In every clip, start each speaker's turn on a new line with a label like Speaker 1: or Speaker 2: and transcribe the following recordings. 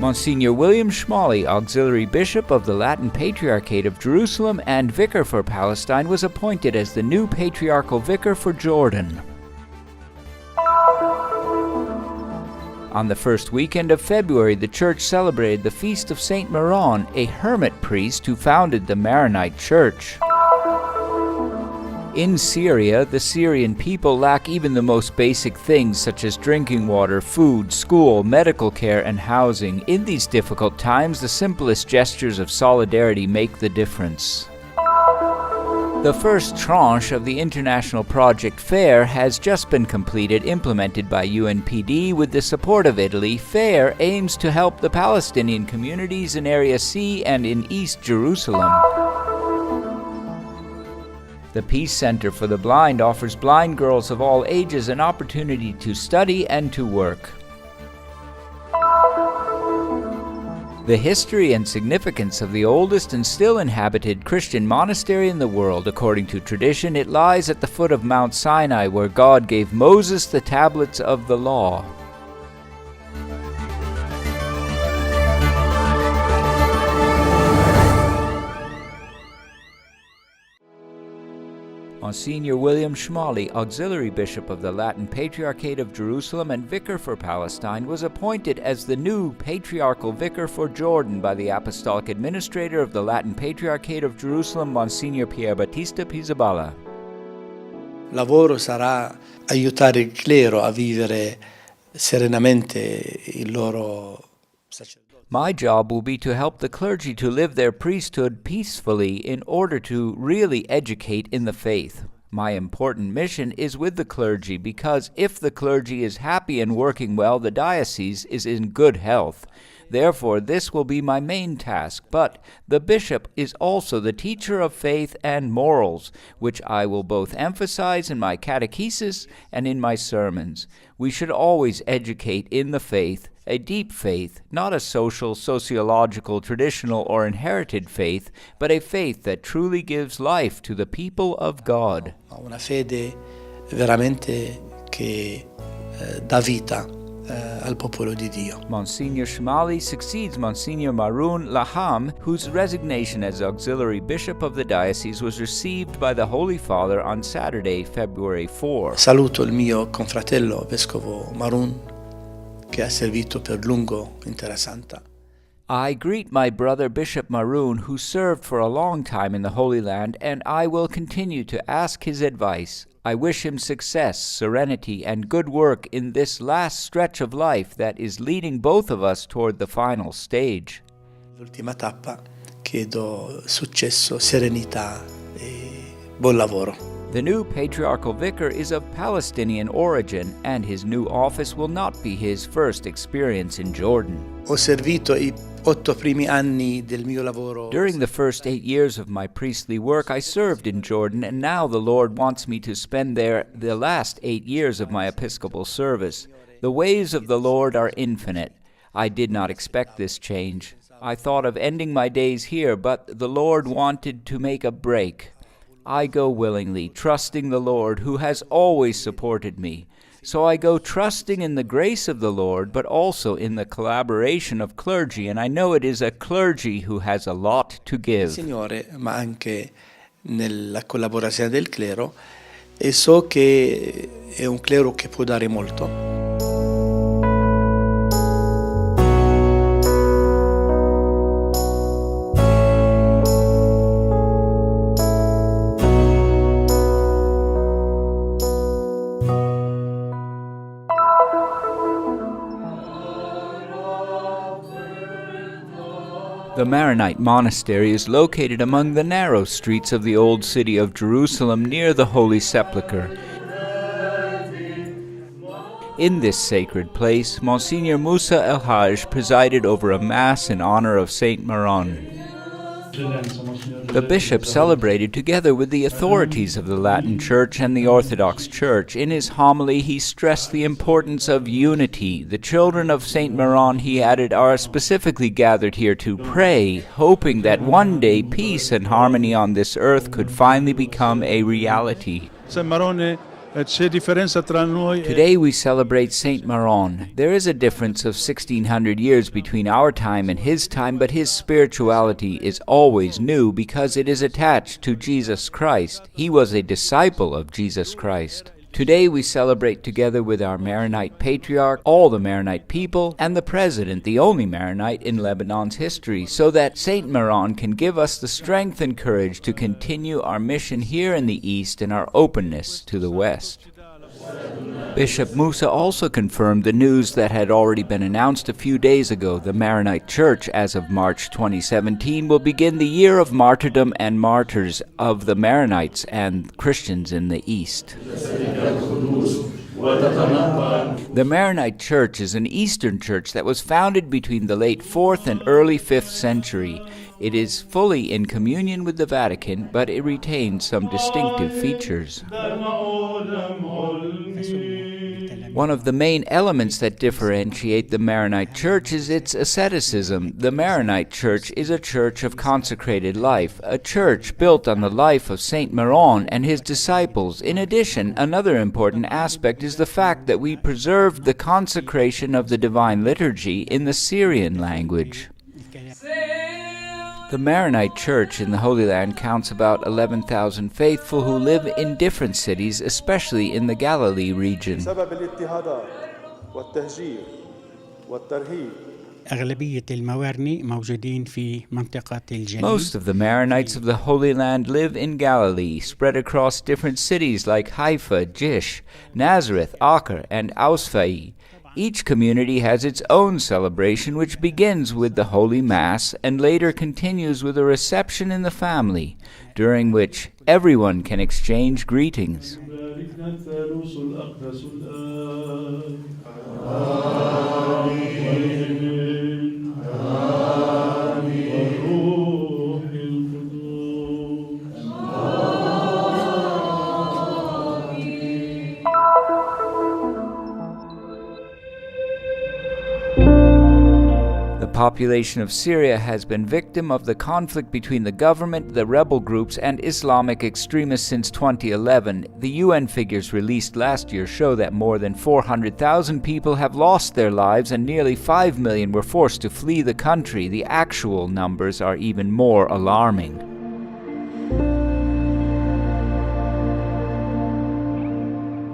Speaker 1: Monsignor William Schmalley, Auxiliary Bishop of the Latin Patriarchate of Jerusalem and Vicar for Palestine, was appointed as the new Patriarchal Vicar for Jordan. On the first weekend of February, the Church celebrated the feast of Saint Maron, a hermit priest who founded the Maronite Church. In Syria, the Syrian people lack even the most basic things such as drinking water, food, school, medical care, and housing. In these difficult times, the simplest gestures of solidarity make the difference. The first tranche of the international project FAIR has just been completed, implemented by UNPD with the support of Italy. FAIR aims to help the Palestinian communities in Area C and in East Jerusalem. The Peace Center for the Blind offers blind girls of all ages an opportunity to study and to work. The history and significance of the oldest and still inhabited Christian monastery in the world. According to tradition, it lies at the foot of Mount Sinai, where God gave Moses the tablets of the law. Monsignor William Schmalley, Auxiliary Bishop of the Latin Patriarchate of Jerusalem and Vicar for Palestine, was appointed as the new Patriarchal Vicar for Jordan by the Apostolic Administrator of the Latin Patriarchate of Jerusalem, Monsignor Pierbattista Pizzaballa.
Speaker 2: Lavoro sarà aiutare il clero a vivere serenamente il loro sacerdote.
Speaker 1: My job will be to help the clergy to live their priesthood peacefully in order to really educate in the faith. My important mission is with the clergy because if the clergy is happy and working well, the diocese is in good health. Therefore, this will be my main task, but the bishop is also the teacher of faith and morals, which I will both emphasize in my catechesis and in my sermons. We should always educate in the faith, a deep faith, not a social, sociological, traditional, or inherited faith, but a faith that truly gives life to the people of God.
Speaker 2: Una fede veramente che dà vita al popolo di Dio.
Speaker 1: Monsignor Schmalley succeeds Monsignor Maroun Laham, whose resignation as Auxiliary Bishop of the Diocese was received by the Holy Father on Saturday, February 4.
Speaker 2: Saluto il mio confratello Vescovo Maroun, che ha servito per lungo in Terra Santa.
Speaker 1: I greet my brother Bishop Maroun, who served for a long time in the Holy Land, and I will continue to ask his advice. I wish him success, serenity, and good work in this last stretch of life that is leading both of us toward the final stage.
Speaker 2: L'ultima tappa, chiedo successo, serenità e buon lavoro.
Speaker 1: The new Patriarchal Vicar is of Palestinian origin, and his new office will not be his first experience in Jordan.
Speaker 2: Ho servito i 8 primi anni del mio lavoro.
Speaker 1: During the first 8 years of my priestly work, I served in Jordan, and now the Lord wants me to spend there the last 8 years of my episcopal service. The ways of the Lord are infinite. I did not expect this change. I thought of ending my days here, but the Lord wanted to make a break. I go willingly, trusting the Lord, who has always supported me. So I go trusting in the grace of the Lord, but also in the collaboration of clergy, and I know it is a clergy who has a lot to give.
Speaker 2: Signore, ma anche nella collaborazione del clero, e so che è un clero che può dare molto.
Speaker 1: The Maronite monastery is located among the narrow streets of the old city of Jerusalem near the Holy Sepulchre. In this sacred place, Monsignor Musa El-Hajj presided over a Mass in honor of Saint Maron. The bishop celebrated together with the authorities of the Latin Church and the Orthodox Church. In his homily, he stressed the importance of unity. The children of Saint Maron, he added, are specifically gathered here to pray, hoping that one day peace and harmony on this earth could finally become a reality.
Speaker 3: San Marone c'è differenza tra noi
Speaker 1: Today we celebrate Saint Maron. There is a difference of 1600 years between our time and his time, but his spirituality is always new because it is attached to Jesus Christ. He was a disciple of Jesus Christ. Today we celebrate together with our Maronite patriarch, all the Maronite people, and the president, the only Maronite in Lebanon's history, so that Saint Maron can give us the strength and courage to continue our mission here in the East and our openness to the West. Bishop Musa also confirmed the news that had already been announced a few days ago. The Maronite Church, as of March 2017, will begin the year of martyrdom and martyrs of the Maronites and Christians in the East. The Maronite Church is an Eastern church that was founded between the late 4th and early 5th century. It is fully in communion with the Vatican, but it retains some distinctive features. One of the main elements that differentiate the Maronite Church is its asceticism. The Maronite Church is a church of consecrated life, a church built on the life of Saint Maron and his disciples. In addition, another important aspect is the fact that we preserved the consecration of the Divine Liturgy in the Syrian language. The Maronite Church in the Holy Land counts about 11,000 faithful who live in different cities, especially in the Galilee region. Most of the Maronites of the Holy Land live in Galilee, spread across different cities like Haifa, Jish, Nazareth, Acre, and Ausfai. Each community has its own celebration, which begins with the Holy Mass and later continues with a reception in the family, during which everyone can exchange greetings. The population of Syria has been victim of the conflict between the government, the rebel groups, and Islamic extremists since 2011. The UN figures released last year show that more than 400,000 people have lost their lives and nearly 5 million were forced to flee the country. The actual numbers are even more alarming.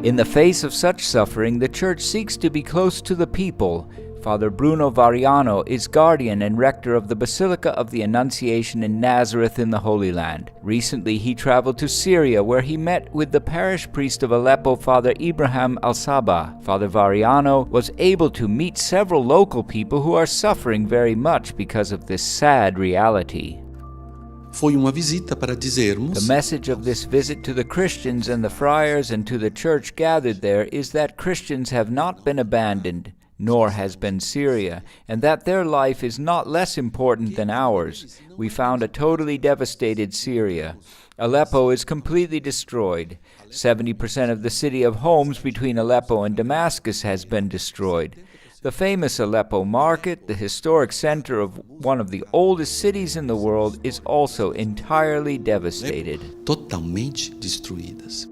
Speaker 1: In the face of such suffering, the Church seeks to be close to the people. Father Bruno Variano is guardian and rector of the Basilica of the Annunciation in Nazareth in the Holy Land. Recently, he traveled to Syria, where he met with the parish priest of Aleppo, Father Ibrahim Al-Sabah. Father Variano was able to meet several local people who are suffering very much because of this sad reality.
Speaker 4: Foi uma visita para dizermos.
Speaker 1: The message of this visit to the Christians and the friars and to the church gathered there is that Christians have not been abandoned, nor has been Syria, and that their life is not less important than ours. We found a totally devastated Syria. Aleppo is completely destroyed. 70% of the city of Homs between Aleppo and Damascus has been destroyed. The famous Aleppo market, the historic center of one of the oldest cities in the world, is also entirely devastated.
Speaker 4: Totalmente destruídas.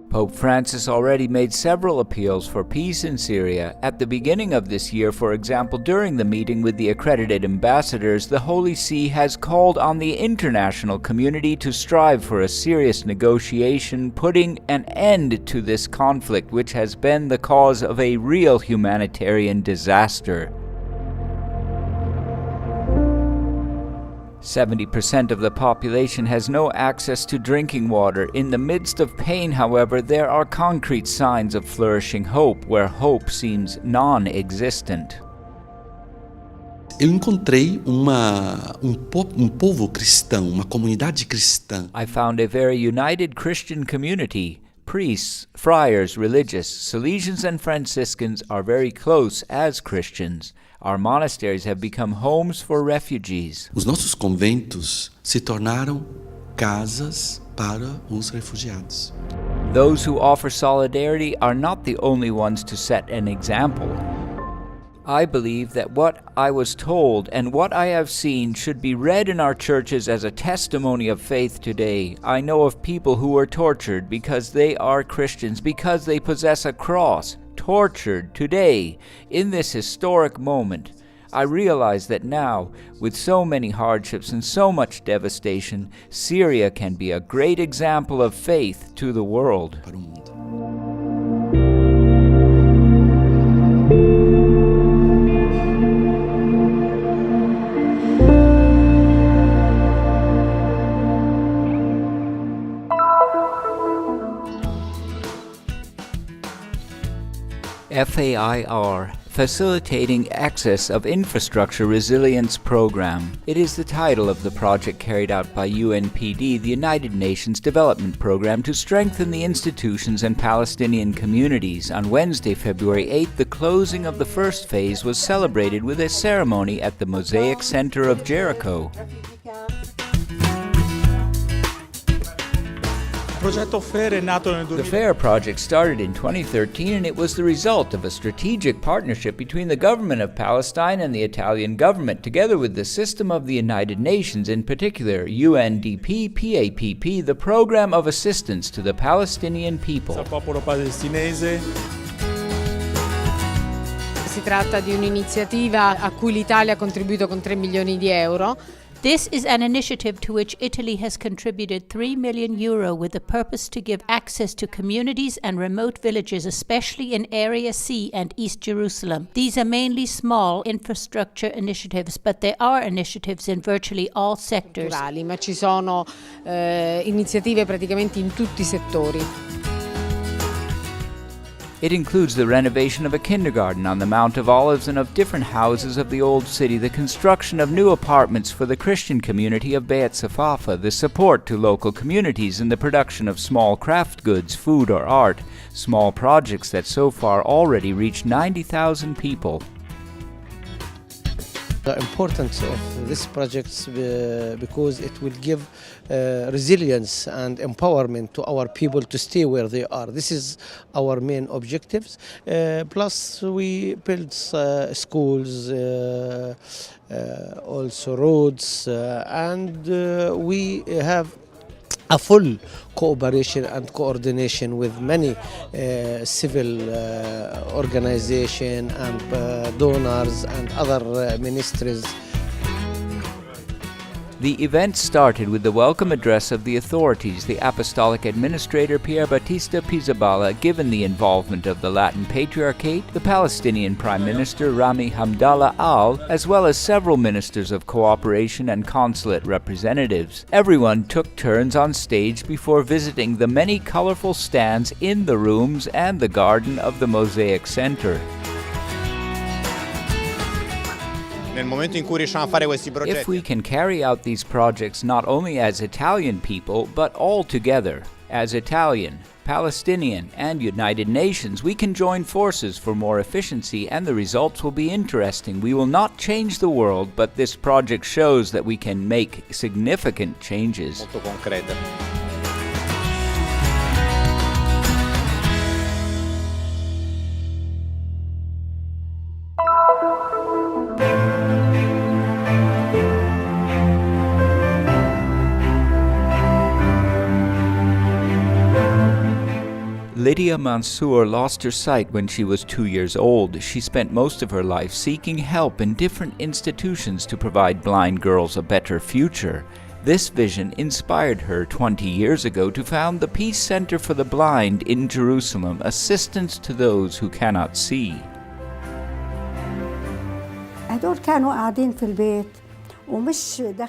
Speaker 1: Pope Francis already made several appeals for peace in Syria. At the beginning of this year, for example, during the meeting with the accredited ambassadors, the Holy See has called on the international community to strive for a serious negotiation, putting an end to this conflict, which has been the cause of a real humanitarian disaster. 70% of the population has no access to drinking water. In the midst of pain, however, there are concrete signs of flourishing hope, where hope seems non-existent.
Speaker 4: Eu encontrei um povo cristão, uma comunidade cristã.
Speaker 1: I found a very united Christian community. Priests, friars, religious, Salesians and Franciscans are very close as Christians. Our monasteries have become homes for refugees.
Speaker 4: Os nossos conventos se tornaram casas para os refugiados.
Speaker 1: Those who offer solidarity are not the only ones to set an example. I believe that what I was told and what I have seen should be read in our churches as a testimony of faith today. I know of people who were tortured because they are Christians, because they possess a cross. Tortured today, in this historic moment. I realize that now, with so many hardships and so much devastation, Syria can be a great example of faith to the world.
Speaker 4: Para o mundo.
Speaker 1: FAIR, Facilitating Access of Infrastructure Resilience Program. It is the title of the project carried out by UNPD, the United Nations Development Program, to strengthen the institutions and Palestinian communities. On Wednesday, February 8th, the closing of the first phase was celebrated with a ceremony at the Mosaic Center of Jericho. The FAIR project started in 2013, and it was the result of a strategic partnership between the government of Palestine and the Italian government, together with the system of the United Nations, in particular UNDP, PAPP, the Program of Assistance to the Palestinian People.
Speaker 5: Si tratta di un'iniziativa a cui l'Italia ha contribuito con 3 milioni di euro.
Speaker 6: This is an initiative to which Italy has contributed €3 million with the purpose to give access to communities and remote villages, especially in Area C and East Jerusalem. These are mainly small infrastructure initiatives, but there are initiatives in virtually all sectors.
Speaker 5: Ma ci sono iniziative praticamente in tutti i settori.
Speaker 1: It includes the renovation of a kindergarten on the Mount of Olives and of different houses of the Old City, the construction of new apartments for the Christian community of Beit Safafa, the support to local communities in the production of small craft goods, food or art, small projects that so far already reach 90,000 people.
Speaker 2: The importance of this project because it will give resilience and empowerment to our people to stay where they are. This is our main objectives. Plus we build schools, also roads, and we have a full cooperation and coordination with many civil organizations and donors and other ministries.
Speaker 1: The event started with the welcome address of the authorities, the Apostolic Administrator Pier Battista Pizzaballa, given the involvement of the Latin Patriarchate, the Palestinian Prime Minister Rami Hamdallah Al, as well as several ministers of cooperation and consulate representatives. Everyone took turns on stage before visiting the many colorful stands in the rooms and the garden of the Mosaic Center. If we can carry out these projects not only as Italian people, but all together, as Italian, Palestinian, and United Nations, we can join forces for more efficiency, and the results will be interesting. We will not change the world, but this project shows that we can make significant changes. Lydia Mansour lost her sight when she was 2 years old. She spent most of her life seeking help in different institutions to provide blind girls a better future. This vision inspired her 20 years ago to found the Peace Center for the Blind in Jerusalem, assistance to those who cannot see.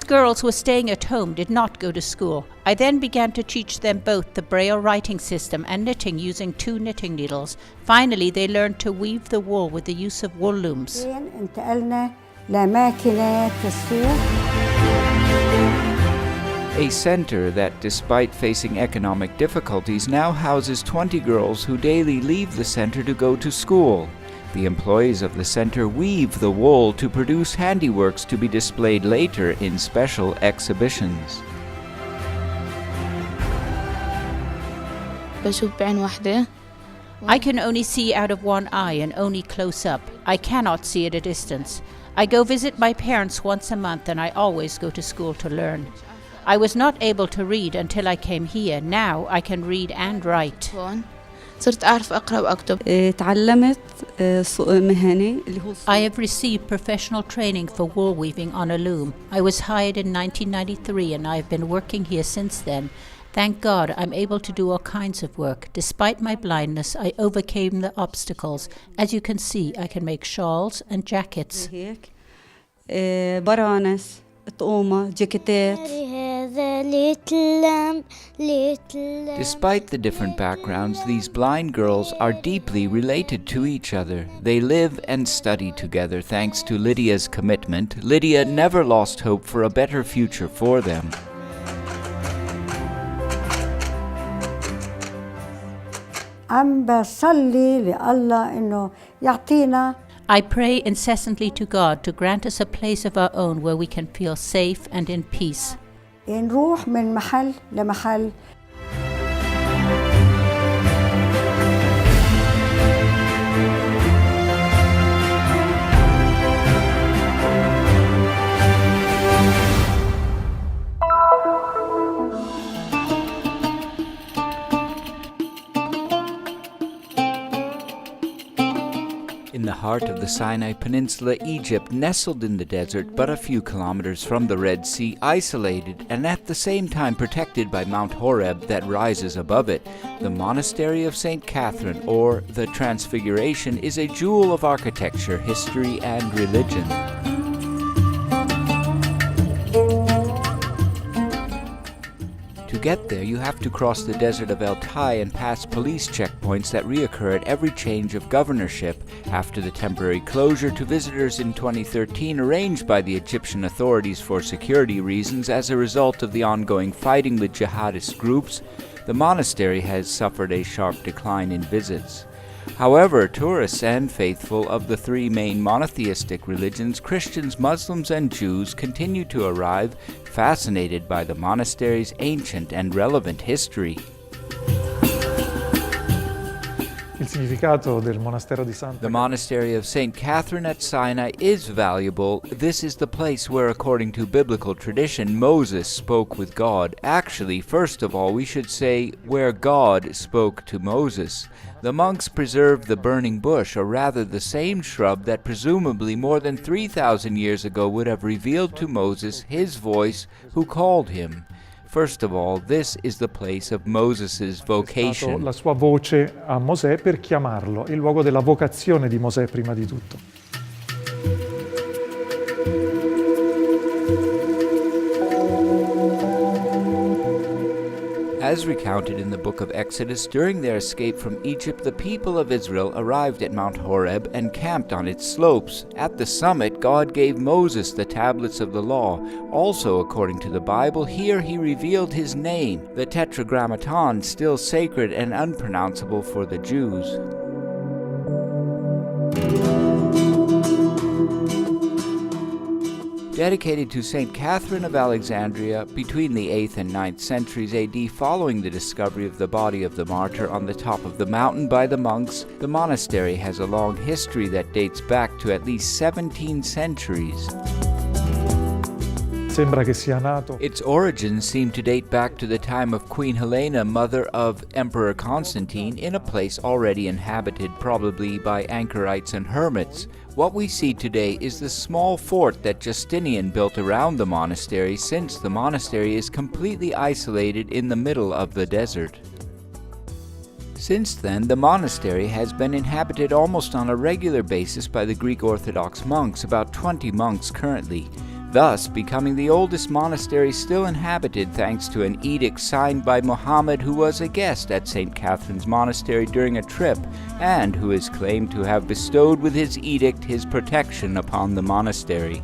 Speaker 6: Girls who were staying at home did not go to school. I then began to teach them both the Braille writing system and knitting using 2 knitting needles. Finally, they learned to weave the wool with the use of wool looms.
Speaker 1: A center that, despite facing economic difficulties, now houses 20 girls who daily leave the center to go to school. The employees of the center weave the wool to produce handiworks to be displayed later in special exhibitions.
Speaker 6: I can only see out of one eye and only close up. I cannot see at a distance. I go visit my parents once a month and I always go to school to learn. I was not able to read until I came here. Now I can read and write.
Speaker 7: صرت أعرف أقرأ وأكتب.
Speaker 8: تعلمت مهني اللي هو
Speaker 6: I have received professional training for wool weaving on a loom. I was hired in 1993 and I have been working here since then. Thank God I'm able to do all kinds of work. Despite my blindness, I overcame the obstacles. As you can see, I can make shawls and jackets.
Speaker 8: هيك برانس طقومة جاكيتات.
Speaker 1: Despite the different backgrounds, these blind girls are deeply related to each other. They live and study together thanks to Lydia's commitment. Lydia never lost hope for a better future for them.
Speaker 9: عم بصلي لله إنه يعطينا.
Speaker 6: I pray incessantly to God to grant us a place of our own where we can feel safe and in peace.
Speaker 9: نروح من محل لمحل.
Speaker 1: In the heart of the Sinai Peninsula, Egypt, nestled in the desert but a few kilometers from the Red Sea, isolated and at the same time protected by Mount Horeb that rises above it, the Monastery of St. Catherine, or the Transfiguration, is a jewel of architecture, history, and religion. To get there, you have to cross the desert of El Tai and pass police checkpoints that reoccur at every change of governorship. After the temporary closure to visitors in 2013 arranged by the Egyptian authorities for security reasons as a result of the ongoing fighting with jihadist groups, the monastery has suffered a sharp decline in visits. However, tourists and faithful of the three main monotheistic religions, Christians, Muslims, and Jews, continue to arrive, fascinated by the monastery's ancient and relevant history.
Speaker 3: Il significato del monastero di Santa
Speaker 1: The monastery of St. Catherine at Sinai is valuable. This is the place where, according to biblical tradition, Moses spoke with God. Actually, first of all, we should say where God spoke to Moses. The monks preserved the burning bush, or rather the same shrub that presumably more than 3,000 years ago would have revealed to Moses his voice who called him. First of all, this is the place of Moses' vocation.
Speaker 3: la sua voce a Mosè per chiamarlo, il luogo della vocazione di Mosè prima di tutto.
Speaker 1: As recounted in the book of Exodus, during their escape from Egypt, the people of Israel arrived at Mount Horeb and camped on its slopes. At the summit, God gave Moses the tablets of the law. Also, according to the Bible, here he revealed his name, the Tetragrammaton, still sacred and unpronounceable for the Jews. Dedicated to St. Catherine of Alexandria between the 8th and 9th centuries AD, following the discovery of the body of the martyr on the top of the mountain by the monks, the monastery has a long history that dates back to at least 17 centuries.
Speaker 3: Sembra che sia nato.
Speaker 1: Its origins seem to date back to the time of Queen Helena, mother of Emperor Constantine, in a place already inhabited probably by anchorites and hermits. What we see today is the small fort that Justinian built around the monastery, since the monastery is completely isolated in the middle of the desert. Since then, the monastery has been inhabited almost on a regular basis by the Greek Orthodox monks, about 20 monks currently, thus becoming the oldest monastery still inhabited thanks to an edict signed by Muhammad, who was a guest at St. Catherine's Monastery during a trip, and who is claimed to have bestowed with his edict his protection upon the monastery.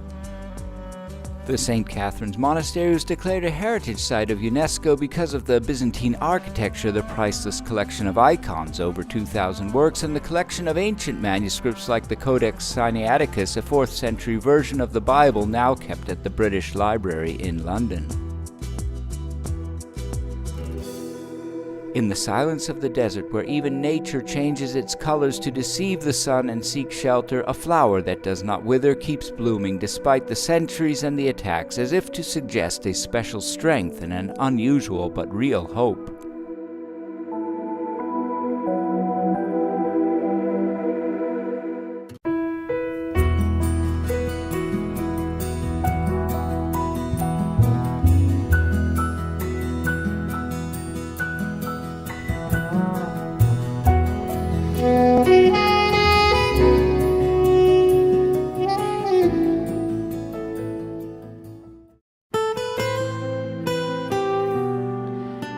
Speaker 1: The St. Catherine's Monastery was declared a heritage site of UNESCO because of the Byzantine architecture, the priceless collection of icons, over 2,000 works, and the collection of ancient manuscripts like the Codex Sinaiticus, a 4th century version of the Bible now kept at the British Library in London. In the silence of the desert, where even nature changes its colors to deceive the sun and seek shelter, a flower that does not wither keeps blooming despite the centuries and the attacks, as if to suggest a special strength and an unusual but real hope.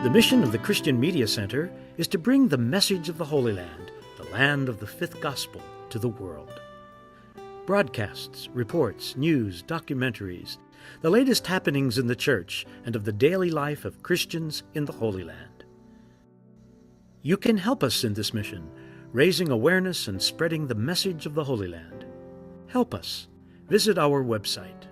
Speaker 10: The mission of the Christian Media Center is to bring the message of the Holy Land, the land of the fifth gospel, to the world. Broadcasts, reports, news, documentaries, the latest happenings in the church and of the daily life of Christians in the Holy Land. You can help us in this mission, raising awareness and spreading the message of the Holy Land. Help us. Visit our website,